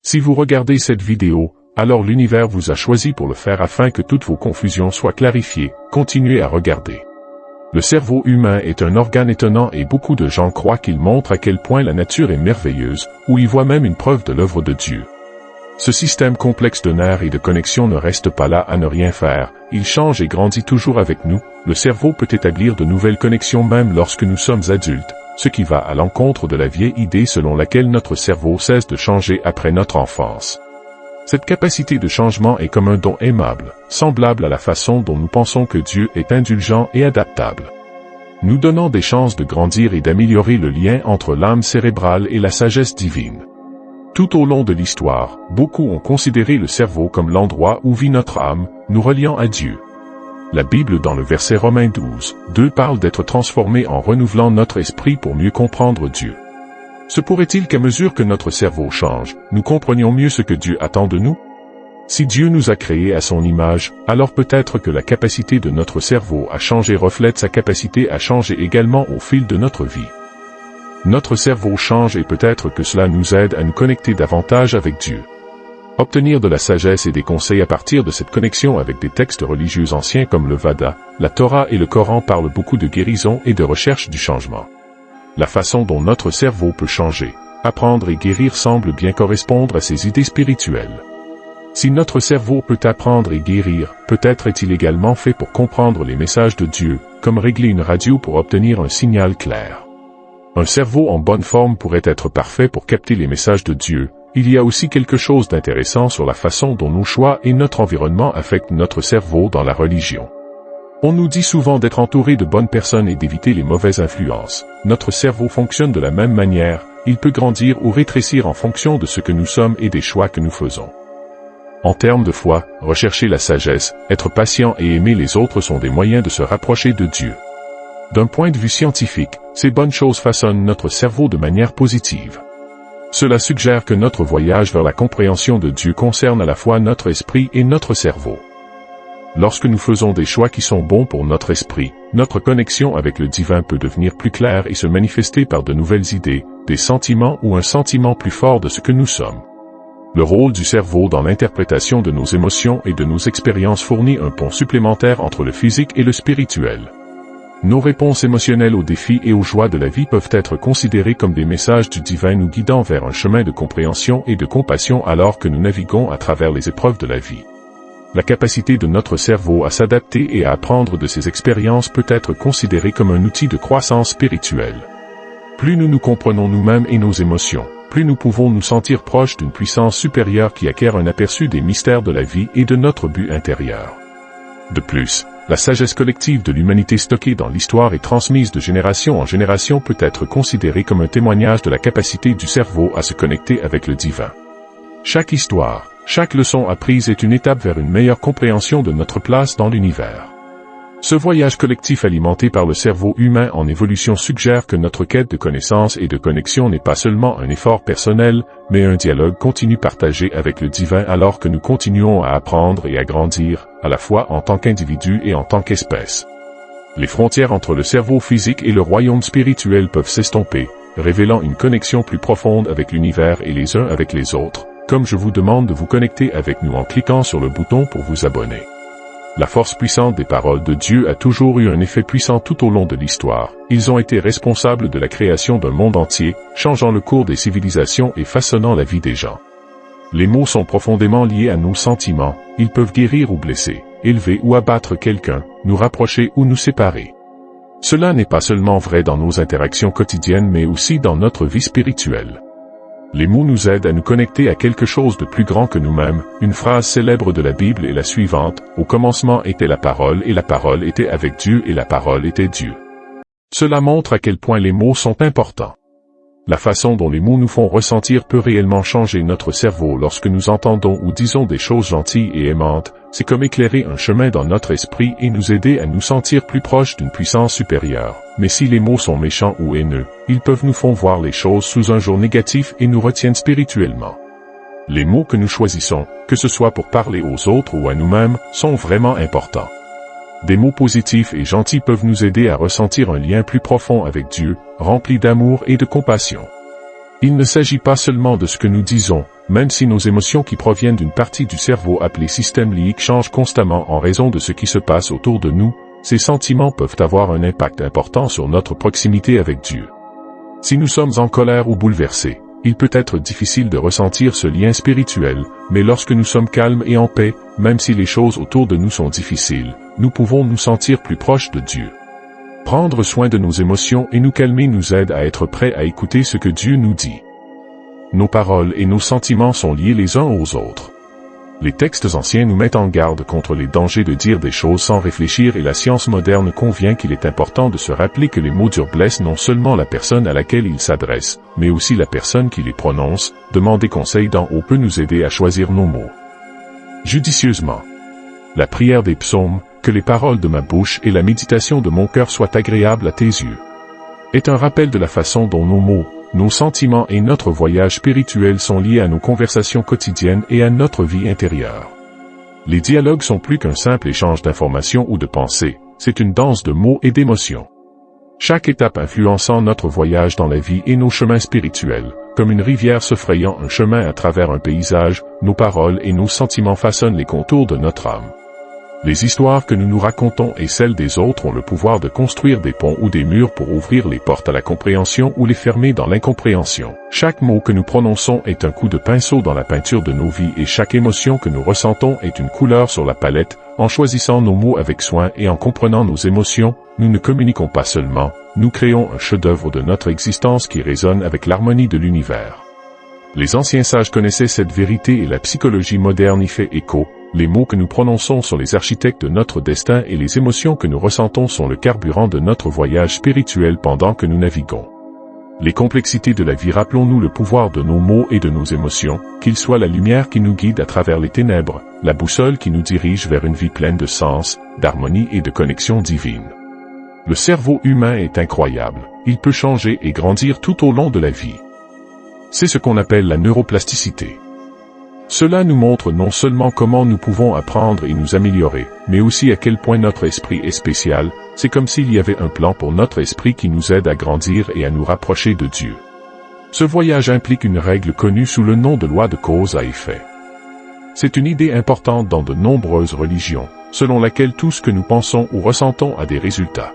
Si vous regardez cette vidéo, alors l'univers vous a choisi pour le faire afin que toutes vos confusions soient clarifiées. Continuez à regarder. Le cerveau humain est un organe étonnant et beaucoup de gens croient qu'il montre à quel point la nature est merveilleuse, ou y voient même une preuve de l'œuvre de Dieu. Ce système complexe de nerfs et de connexions ne reste pas là à ne rien faire, il change et grandit toujours avec nous. Le cerveau peut établir de nouvelles connexions même lorsque nous sommes adultes, ce qui va à l'encontre de la vieille idée selon laquelle notre cerveau cesse de changer après notre enfance. Cette capacité de changement est comme un don aimable, semblable à la façon dont nous pensons que Dieu est indulgent et adaptable. Nous donnons des chances de grandir et d'améliorer le lien entre l'âme cérébrale et la sagesse divine. Tout au long de l'histoire, beaucoup ont considéré le cerveau comme l'endroit où vit notre âme, nous reliant à Dieu. La Bible dans le verset Romains 12, 2 parle d'être transformé en renouvelant notre esprit pour mieux comprendre Dieu. Se pourrait-il qu'à mesure que notre cerveau change, nous comprenions mieux ce que Dieu attend de nous? Si Dieu nous a créés à son image, alors peut-être que la capacité de notre cerveau à changer reflète sa capacité à changer également au fil de notre vie. Notre cerveau change et peut-être que cela nous aide à nous connecter davantage avec Dieu. Obtenir de la sagesse et des conseils à partir de cette connexion avec des textes religieux anciens comme le Veda, la Torah et le Coran parlent beaucoup de guérison et de recherche du changement. La façon dont notre cerveau peut changer, apprendre et guérir semble bien correspondre à ces idées spirituelles. Si notre cerveau peut apprendre et guérir, peut-être est-il également fait pour comprendre les messages de Dieu, comme régler une radio pour obtenir un signal clair. Un cerveau en bonne forme pourrait être parfait pour capter les messages de Dieu. Il y a aussi quelque chose d'intéressant sur la façon dont nos choix et notre environnement affectent notre cerveau dans la religion. On nous dit souvent d'être entouré de bonnes personnes et d'éviter les mauvaises influences. Notre cerveau fonctionne de la même manière, il peut grandir ou rétrécir en fonction de ce que nous sommes et des choix que nous faisons. En termes de foi, rechercher la sagesse, être patient et aimer les autres sont des moyens de se rapprocher de Dieu. D'un point de vue scientifique, ces bonnes choses façonnent notre cerveau de manière positive. Cela suggère que notre voyage vers la compréhension de Dieu concerne à la fois notre esprit et notre cerveau. Lorsque nous faisons des choix qui sont bons pour notre esprit, notre connexion avec le divin peut devenir plus claire et se manifester par de nouvelles idées, des sentiments ou un sentiment plus fort de ce que nous sommes. Le rôle du cerveau dans l'interprétation de nos émotions et de nos expériences fournit un pont supplémentaire entre le physique et le spirituel. Nos réponses émotionnelles aux défis et aux joies de la vie peuvent être considérées comme des messages du divin nous guidant vers un chemin de compréhension et de compassion alors que nous naviguons à travers les épreuves de la vie. La capacité de notre cerveau à s'adapter et à apprendre de ses expériences peut être considérée comme un outil de croissance spirituelle. Plus nous nous comprenons nous-mêmes et nos émotions, plus nous pouvons nous sentir proches d'une puissance supérieure qui acquiert un aperçu des mystères de la vie et de notre but intérieur. De plus, la sagesse collective de l'humanité stockée dans l'histoire et transmise de génération en génération peut être considérée comme un témoignage de la capacité du cerveau à se connecter avec le divin. Chaque histoire, chaque leçon apprise est une étape vers une meilleure compréhension de notre place dans l'univers. Ce voyage collectif alimenté par le cerveau humain en évolution suggère que notre quête de connaissance et de connexion n'est pas seulement un effort personnel, mais un dialogue continu partagé avec le divin alors que nous continuons à apprendre et à grandir, à la fois en tant qu'individu et en tant qu'espèce. Les frontières entre le cerveau physique et le royaume spirituel peuvent s'estomper, révélant une connexion plus profonde avec l'univers et les uns avec les autres, comme je vous demande de vous connecter avec nous en cliquant sur le bouton pour vous abonner. La force puissante des paroles de Dieu a toujours eu un effet puissant tout au long de l'histoire. Ils ont été responsables de la création d'un monde entier, changeant le cours des civilisations et façonnant la vie des gens. Les mots sont profondément liés à nos sentiments, ils peuvent guérir ou blesser, élever ou abattre quelqu'un, nous rapprocher ou nous séparer. Cela n'est pas seulement vrai dans nos interactions quotidiennes mais aussi dans notre vie spirituelle. Les mots nous aident à nous connecter à quelque chose de plus grand que nous-mêmes. Une phrase célèbre de la Bible est la suivante: « Au commencement était la parole et la parole était avec Dieu et la parole était Dieu. » Cela montre à quel point les mots sont importants. La façon dont les mots nous font ressentir peut réellement changer notre cerveau lorsque nous entendons ou disons des choses gentilles et aimantes. C'est comme éclairer un chemin dans notre esprit et nous aider à nous sentir plus proches d'une puissance supérieure. Mais si les mots sont méchants ou haineux, ils peuvent nous faire voir les choses sous un jour négatif et nous retiennent spirituellement. Les mots que nous choisissons, que ce soit pour parler aux autres ou à nous-mêmes, sont vraiment importants. Des mots positifs et gentils peuvent nous aider à ressentir un lien plus profond avec Dieu, rempli d'amour et de compassion. Il ne s'agit pas seulement de ce que nous disons, même si nos émotions qui proviennent d'une partie du cerveau appelée système limbique changent constamment en raison de ce qui se passe autour de nous, ces sentiments peuvent avoir un impact important sur notre proximité avec Dieu. Si nous sommes en colère ou bouleversés, il peut être difficile de ressentir ce lien spirituel, mais lorsque nous sommes calmes et en paix, même si les choses autour de nous sont difficiles, nous pouvons nous sentir plus proches de Dieu. Prendre soin de nos émotions et nous calmer nous aide à être prêts à écouter ce que Dieu nous dit. Nos paroles et nos sentiments sont liés les uns aux autres. Les textes anciens nous mettent en garde contre les dangers de dire des choses sans réfléchir et la science moderne convient qu'il est important de se rappeler que les mots durs blessent non seulement la personne à laquelle ils s'adressent, mais aussi la personne qui les prononce. Demander conseil d'en haut peut nous aider à choisir nos mots judicieusement. La prière des psaumes, que les paroles de ma bouche et la méditation de mon cœur soient agréables à tes yeux, est un rappel de la façon dont nos mots, nos sentiments et notre voyage spirituel sont liés à nos conversations quotidiennes et à notre vie intérieure. Les dialogues sont plus qu'un simple échange d'informations ou de pensées, c'est une danse de mots et d'émotions. Chaque étape influençant notre voyage dans la vie et nos chemins spirituels, comme une rivière se frayant un chemin à travers un paysage, nos paroles et nos sentiments façonnent les contours de notre âme. Les histoires que nous nous racontons et celles des autres ont le pouvoir de construire des ponts ou des murs pour ouvrir les portes à la compréhension ou les fermer dans l'incompréhension. Chaque mot que nous prononçons est un coup de pinceau dans la peinture de nos vies et chaque émotion que nous ressentons est une couleur sur la palette. En choisissant nos mots avec soin et en comprenant nos émotions, nous ne communiquons pas seulement, nous créons un chef-d'œuvre de notre existence qui résonne avec l'harmonie de l'univers. Les anciens sages connaissaient cette vérité et la psychologie moderne y fait écho. Les mots que nous prononçons sont les architectes de notre destin et les émotions que nous ressentons sont le carburant de notre voyage spirituel pendant que nous naviguons. Les complexités de la vie, rappelons-nous le pouvoir de nos mots et de nos émotions, qu'ils soient la lumière qui nous guide à travers les ténèbres, la boussole qui nous dirige vers une vie pleine de sens, d'harmonie et de connexion divine. Le cerveau humain est incroyable, il peut changer et grandir tout au long de la vie. C'est ce qu'on appelle la neuroplasticité. Cela nous montre non seulement comment nous pouvons apprendre et nous améliorer, mais aussi à quel point notre esprit est spécial. C'est comme s'il y avait un plan pour notre esprit qui nous aide à grandir et à nous rapprocher de Dieu. Ce voyage implique une règle connue sous le nom de loi de cause à effet. C'est une idée importante dans de nombreuses religions, selon laquelle tout ce que nous pensons ou ressentons a des résultats.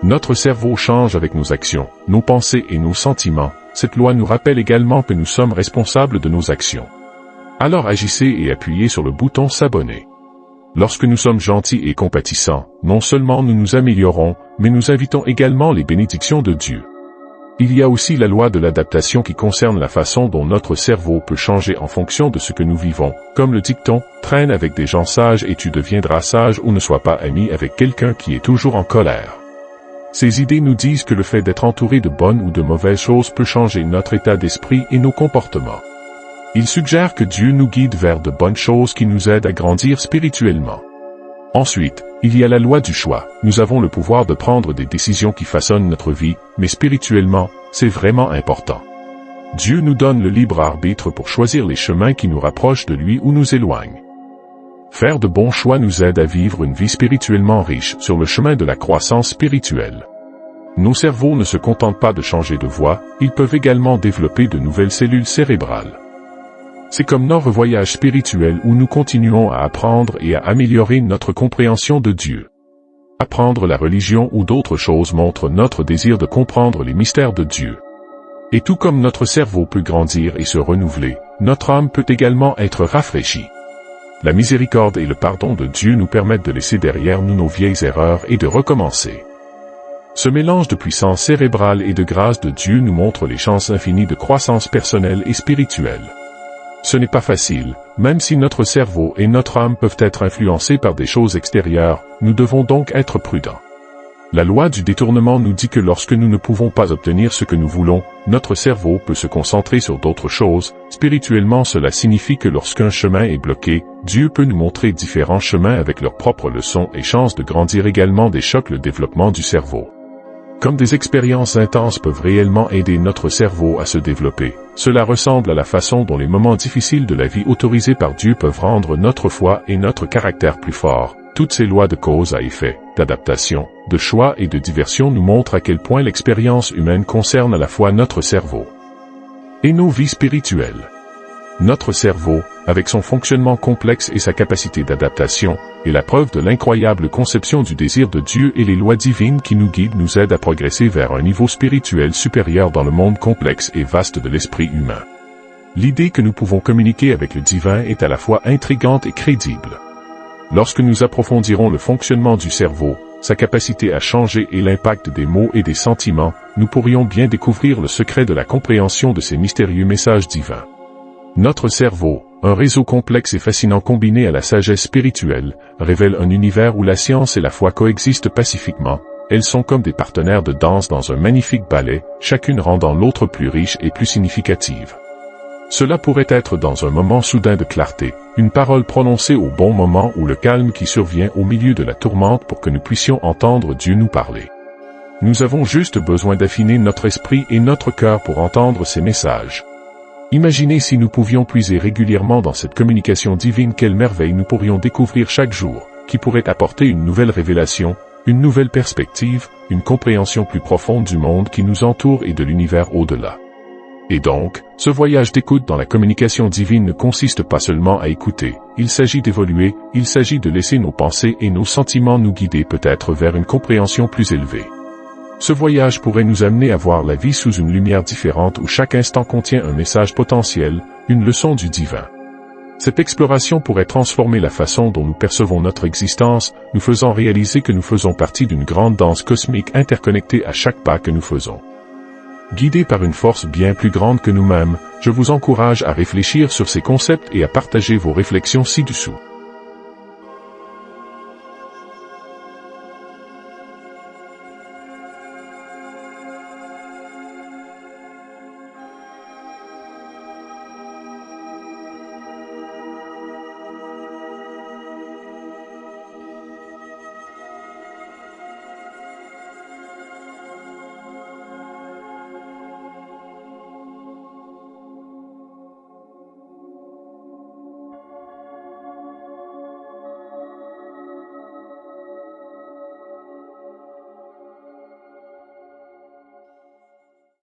Notre cerveau change avec nos actions, nos pensées et nos sentiments. Cette loi nous rappelle également que nous sommes responsables de nos actions. Alors agissez et appuyez sur le bouton s'abonner. Lorsque nous sommes gentils et compatissants, non seulement nous nous améliorons, mais nous invitons également les bénédictions de Dieu. Il y a aussi la loi de l'adaptation qui concerne la façon dont notre cerveau peut changer en fonction de ce que nous vivons. Comme le dicton, traîne avec des gens sages et tu deviendras sage, ou ne sois pas ami avec quelqu'un qui est toujours en colère. Ces idées nous disent que le fait d'être entouré de bonnes ou de mauvaises choses peut changer notre état d'esprit et nos comportements. Il suggère que Dieu nous guide vers de bonnes choses qui nous aident à grandir spirituellement. Ensuite, il y a la loi du choix. Nous avons le pouvoir de prendre des décisions qui façonnent notre vie, mais spirituellement, c'est vraiment important. Dieu nous donne le libre arbitre pour choisir les chemins qui nous rapprochent de lui ou nous éloignent. Faire de bons choix nous aide à vivre une vie spirituellement riche sur le chemin de la croissance spirituelle. Nos cerveaux ne se contentent pas de changer de voie, ils peuvent également développer de nouvelles cellules cérébrales. C'est comme notre voyage spirituel où nous continuons à apprendre et à améliorer notre compréhension de Dieu. Apprendre la religion ou d'autres choses montre notre désir de comprendre les mystères de Dieu. Et tout comme notre cerveau peut grandir et se renouveler, notre âme peut également être rafraîchie. La miséricorde et le pardon de Dieu nous permettent de laisser derrière nous nos vieilles erreurs et de recommencer. Ce mélange de puissance cérébrale et de grâce de Dieu nous montre les chances infinies de croissance personnelle et spirituelle. Ce n'est pas facile, même si notre cerveau et notre âme peuvent être influencés par des choses extérieures, nous devons donc être prudents. La loi du détournement nous dit que lorsque nous ne pouvons pas obtenir ce que nous voulons, notre cerveau peut se concentrer sur d'autres choses. Spirituellement, cela signifie que lorsqu'un chemin est bloqué, Dieu peut nous montrer différents chemins avec leurs propres leçons et chances de grandir. Également des chocs, le développement du cerveau. Comme des expériences intenses peuvent réellement aider notre cerveau à se développer, cela ressemble à la façon dont les moments difficiles de la vie autorisés par Dieu peuvent rendre notre foi et notre caractère plus forts. Toutes ces lois de cause à effet, d'adaptation, de choix et de diversion nous montrent à quel point l'expérience humaine concerne à la fois notre cerveau et nos vies spirituelles. Notre cerveau, avec son fonctionnement complexe et sa capacité d'adaptation, est la preuve de l'incroyable conception du désir de Dieu, et les lois divines qui nous guident nous aident à progresser vers un niveau spirituel supérieur dans le monde complexe et vaste de l'esprit humain. L'idée que nous pouvons communiquer avec le divin est à la fois intrigante et crédible. Lorsque nous approfondirons le fonctionnement du cerveau, sa capacité à changer et l'impact des mots et des sentiments, nous pourrions bien découvrir le secret de la compréhension de ces mystérieux messages divins. Notre cerveau, un réseau complexe et fascinant combiné à la sagesse spirituelle, révèle un univers où la science et la foi coexistent pacifiquement. Elles sont comme des partenaires de danse dans un magnifique ballet, chacune rendant l'autre plus riche et plus significative. Cela pourrait être dans un moment soudain de clarté, une parole prononcée au bon moment ou le calme qui survient au milieu de la tourmente pour que nous puissions entendre Dieu nous parler. Nous avons juste besoin d'affiner notre esprit et notre cœur pour entendre ces messages. Imaginez si nous pouvions puiser régulièrement dans cette communication divine, quelle merveille nous pourrions découvrir chaque jour, qui pourrait apporter une nouvelle révélation, une nouvelle perspective, une compréhension plus profonde du monde qui nous entoure et de l'univers au-delà. Et donc, ce voyage d'écoute dans la communication divine ne consiste pas seulement à écouter, il s'agit d'évoluer, il s'agit de laisser nos pensées et nos sentiments nous guider peut-être vers une compréhension plus élevée. Ce voyage pourrait nous amener à voir la vie sous une lumière différente où chaque instant contient un message potentiel, une leçon du divin. Cette exploration pourrait transformer la façon dont nous percevons notre existence, nous faisant réaliser que nous faisons partie d'une grande danse cosmique interconnectée à chaque pas que nous faisons. Guidés par une force bien plus grande que nous-mêmes, je vous encourage à réfléchir sur ces concepts et à partager vos réflexions ci-dessous.